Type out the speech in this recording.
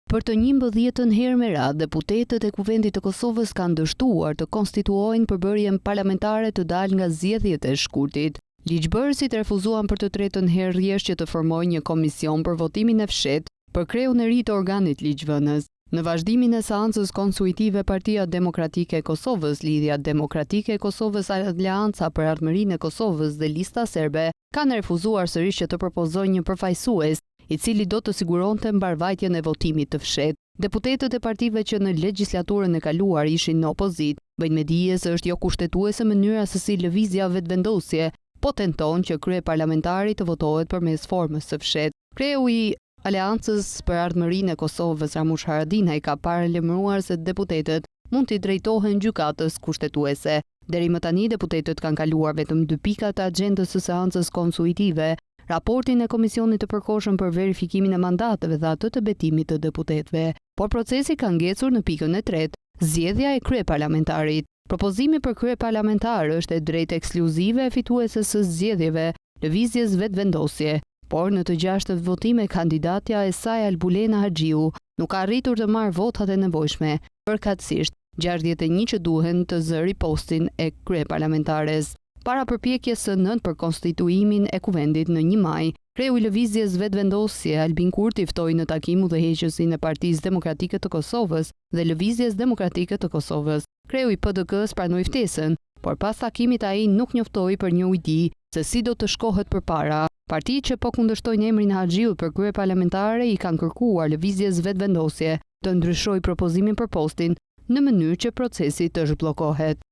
Për të 11-ën herë me radhë, deputetët e Kuvendit të Kosovës kanë dështuar të konstituojnë përbërjen parlamentare të dalë nga zgjedhjet e shkurtit. Ligjbërësit refuzuan për të tretën herë rjeshtje të formojnë një komision për votimin e fshehtë për kreun e ri të organit ligjvënës. Në vazhdimin e seancës konsultive, Partia Demokratike e Kosovës, Lidhja Demokratike e Kosovës, Aleanca për Ardhmërinë e Kosovës dhe Lista Serbe kanë refuzuar sërish që të propozojnë një përfaqësues i cili do të siguronte mbarvajtjen e votimit të fshehtë. Deputetët e partive që në legjislaturën e kaluar ishin në opozit bëjnë me dije se është jo kushtetuese mënyra se si lëvizja vetvendosje po tenton që kryeparlamentari të votohet përmes formës së fshehtë. Kreu i Aleancës për Ardhmërinë e Kosovës, Ramush Haradinaj, ka paralajmëruar se deputetët mund t'i drejtohen gjykatës kushtetuese. Deri më tani deputetët kanë kaluar vetëm 2 pika të agjendës së seancës konsultive: raportin e Komisionit të Përkohshëm për verifikimin e mandateve dhe atë të betimit të deputetëve. Por procesi ka ngecur në pikën e tretë, zgjedhja e kryeparlamentarit. Propozimi për kryeparlamentar është e drejtë ekskluzive e fitueses së zgjedhjeve, lëvizjes vetvendosje. Por në të 6 votime, kandidatja e saj Albulena Haxhiu nuk ka arritur të marrë votat e nevojshme, përkatësisht 61 që duhen të zëri postin e kryeparlamentares. Para përpjekjes së 9 për konstituimin e Kuvendit në 1 maj, kreu i lëvizjes vetvendosje Albin Kurti ftoi në takim udhëheqësin e Partisë Demokratike të Kosovës dhe Lëvizjes Demokratike të Kosovës. Kreu i PDK-s pranoi ftesën, por pas takimit ai nuk njoftoi për një ujdi se si do të shkohet përpara. Partitë që po kundërshtojnë emrin Haxhiut për kryeparlamentare i kanë kërkuar lëvizjes vetvendosje të ndryshojë propozimin për postin në mënyrë që procesi të zhbllokohet.